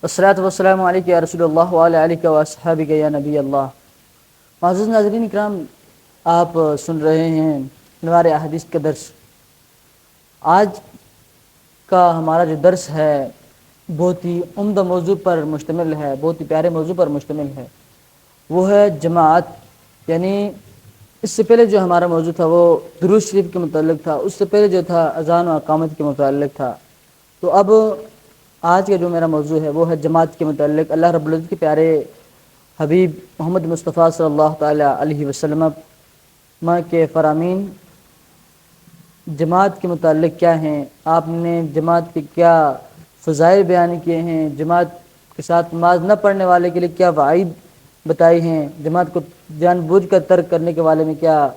والصلاة والسلام علیک یا رسول اللہ وعلی آلک و اصحابک یا نبی اللہ۔ معزز ناظرین اکرام، آپ سن رہے ہیں انوار احادیث کا درس۔ آج کا ہمارا جو درس ہے بہت ہی عمدہ موضوع پر مشتمل ہے، بہت ہی پیارے موضوع پر مشتمل ہے، وہ ہے جماعت۔ یعنی اس سے پہلے جو ہمارا موضوع تھا وہ درود شریف کے متعلق تھا، اس سے پہلے جو تھا اذان و اقامت کے متعلق تھا۔ تو اب آج کا جو میرا موضوع ہے وہ ہے جماعت کے متعلق۔ اللہ رب العزت کے پیارے حبیب محمد مصطفیٰ صلی اللہ تعالی علیہ وسلم کے فرامین جماعت کے متعلق کیا ہیں، آپ نے جماعت کے کیا فضائل بیان کیے ہیں، جماعت کے ساتھ نماز نہ پڑھنے والے کے لیے کیا وعید بتائی ہیں، جماعت کو جان بوجھ کر ترک کرنے کے والے میں کیا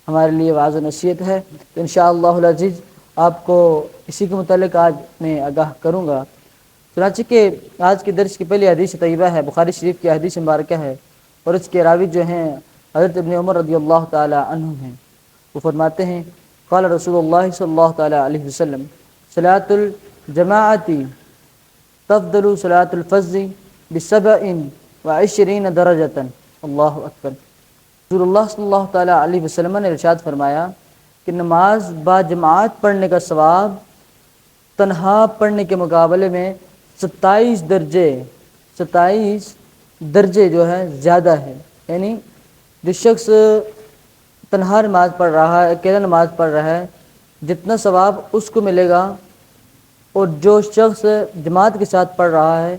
ہمارے لیے وعظ و نصیحت ہے۔ تو انشاءاللہ العزیز آپ کو اسی کے متعلق آج میں آگاہ کروں گا۔ چنانچہ کہ آج کے درس کی پہلی حدیث طیبہ ہے، بخاری شریف کی حدیث مبارکہ ہے، اور اس کے راوی جو ہیں حضرت ابن عمر رضی اللہ تعالی عنہ ہیں۔ وہ فرماتے ہیں قال رسول اللہ صلی اللہ تعالی علیہ وسلم صلاۃ الجماعت تفضل صلاۃ الفذ ب27 درجۃ۔ اللہ اکبر۔ رسول اللہ صلی اللہ تعالی علیہ وسلم نے ارشاد فرمایا کہ نماز با جماعت پڑھنے کا ثواب تنہا پڑھنے کے مقابلے میں 27 درجے جو ہے زیادہ ہے۔ یعنی جو شخص تنہا نماز پڑھ رہا ہے، اکیلا نماز پڑھ رہا ہے، جتنا ثواب اس کو ملے گا، اور جو شخص جماعت کے ساتھ پڑھ رہا ہے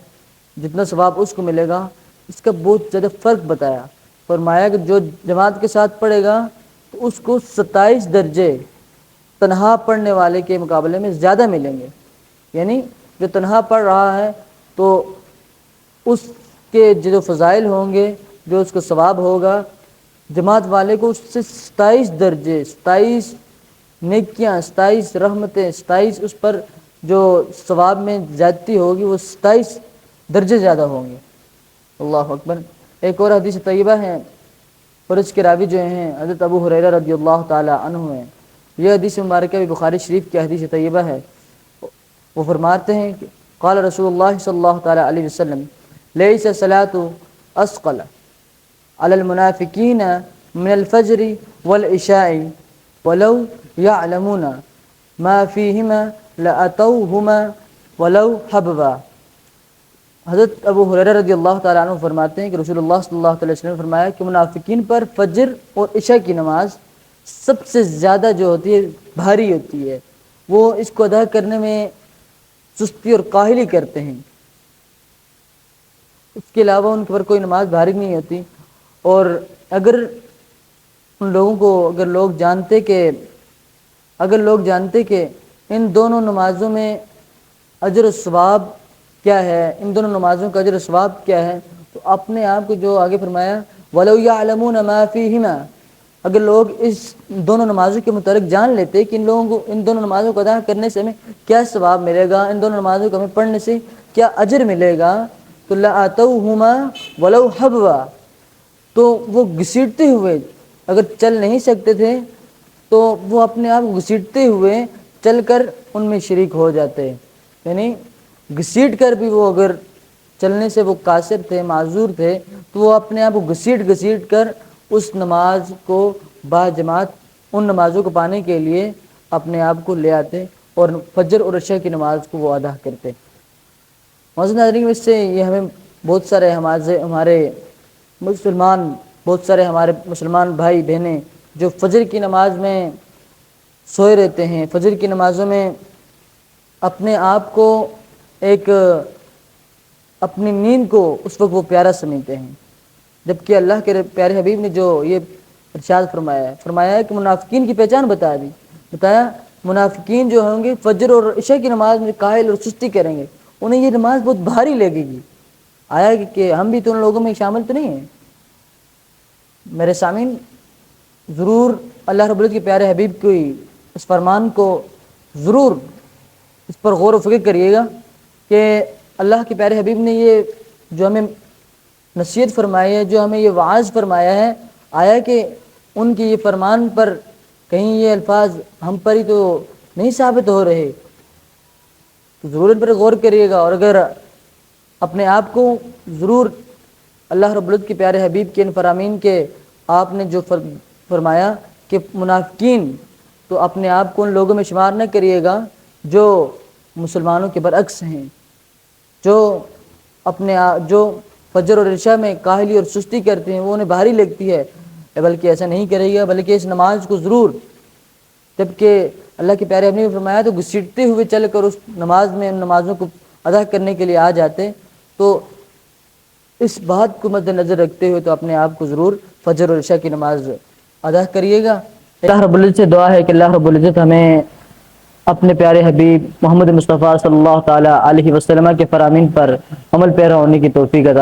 جتنا ثواب اس کو ملے گا، اس کا بہت زیادہ فرق بتایا۔ فرمایا کہ جو جماعت کے ساتھ پڑھے گا تو اس کو 27 درجے تنہا پڑھنے والے کے مقابلے میں زیادہ ملیں گے۔ یعنی جو تنہا پڑھ رہا ہے تو اس کے جو فضائل ہوں گے، جو اس کا ثواب ہوگا، جماعت والے کو اس سے 27 درجے، 27 نیکیاں، 27 رحمتیں، 27 اس پر جو ثواب میں زیادتی ہوگی وہ 27 درجے زیادہ ہوں گے۔ اللہ اکبر۔ ایک اور حدیث طیبہ ہے اور اس کے راوی جو ہیں حضرت ابو ہریرہ رضی اللہ تعالی عنہ ہیں۔ یہ حدیث مبارکہ بھی بخاری شریف کی حدیث طیبہ ہے۔ وہ فرماتے ہیں کہ قال رسول اللہ صلی اللہ تعالی علیہ وسلم لیس صلاة اثقل علی المنافقین من الفجر والعشاء ولو یعلمون ما فیہما لاتوہما ولو حبوا۔ حضرت ابو ہریرہ رضی اللہ تعالیٰ عنہ فرماتے ہیں کہ رسول اللہ صلی اللہ علیہ وسلم نے فرمایا کہ منافقین پر فجر اور عشاء کی نماز سب سے زیادہ جو ہوتی ہے بھاری ہوتی ہے، وہ اس کو ادا کرنے میں سستی اور کاہلی کرتے ہیں، اس کے علاوہ ان پر کوئی نماز بھاری نہیں ہوتی۔ اور اگر ان لوگوں کو اگر لوگ جانتے کہ ان دونوں نمازوں میں اجر و ثواب کیا ہے، ان دونوں نمازوں کا اجر و ثواب کیا ہے، تو اپنے آپ کو جو آگے فرمایا وَلَوْ يَعْلَمُونَ مَا فِيهِمَا، اگر لوگ اس دونوں نمازوں کے متعلق جان لیتے کہ ان لوگوں کو ان دونوں نمازوں کو ادا کرنے سے ہمیں کیا ثواب ملے گا، ان دونوں نمازوں کو ہمیں پڑھنے سے کیا اجر ملے گا، تو لَأَتَوْهُمَا وَلَوْ حَبْوًا، تو وہ گھسیٹتے ہوئے، اگر چل نہیں سکتے تھے تو وہ اپنے آپ گھسیٹتے ہوئے چل کر ان میں شریک ہو جاتے۔ یعنی گھسیٹ کر بھی وہ اگر چلنے سے وہ قاصر تھے، معذور تھے، تو وہ اپنے آپ کو گھسیٹ کر اس نماز کو با جماعت ان نمازوں کو پانے کے لیے اپنے آپ کو لے آتے اور فجر اور عشاء کی نماز کو وہ ادا کرتے۔ معزز ناظرین، اس سے یہ ہمیں بہت سارے ہمارے مسلمان بھائی بہنیں جو فجر کی نماز میں سوئے رہتے ہیں، فجر کی نمازوں میں اپنے آپ کو اپنی نیند کو اس وقت وہ پیارا سمجھتے ہیں، جبکہ اللہ کے پیارے حبیب نے جو یہ ارشاد فرمایا ہے کہ منافقین کی پہچان بتایا منافقین جو ہوں گے فجر اور عشاء کی نماز میں قائل اور سستی کریں گے، انہیں یہ نماز بہت بھاری لگے گی۔ آیا کہ ہم بھی تو ان لوگوں میں شامل تو نہیں ہیں؟ میرے سامعین، ضرور اللہ رب العزت کے پیارے حبیب کی اس فرمان کو ضرور اس پر غور و فکر کریے گا کہ اللہ کے پیارے حبیب نے یہ جو ہمیں نصیحت فرمائی ہے، جو ہمیں یہ وعظ فرمایا ہے، آیا کہ ان کی یہ فرمان پر کہیں یہ الفاظ ہم پر ہی تو نہیں ثابت ہو رہے؟ تو ضرور ان پر غور کریے گا، اور اگر اپنے آپ کو ضرور اللہ رب العزت کے پیارے حبیب کے ان فرامین کے آپ نے جو فرمایا کہ منافقین تو اپنے آپ کو ان لوگوں میں شمار نہ کریے گا جو مسلمانوں کے برعکس ہیں، جو جو فجر اور عشاء میں کاہلی اور سستی کرتے ہیں وہ انہیں بھاری لگتی ہے، بلکہ ایسا نہیں کرے گا، بلکہ اس نماز کو ضرور، جبکہ اللہ کے پیارے حبیب نے فرمایا تو گھسیٹتے ہوئے چل کر اس نماز میں ان نمازوں کو ادا کرنے کے لیے آ جاتے، تو اس بات کو مد نظر رکھتے ہوئے تو اپنے آپ کو ضرور فجر اور عشاء کی نماز ادا کریے گا۔ اللہ رب العزت سے دعا ہے کہ اللہ رب العزت ہمیں اپنے پیارے حبیب محمد مصطفیٰ صلی اللہ تعالیٰ علیہ وسلم کے فرامین پر عمل پیرا ہونے کی توفیق عطا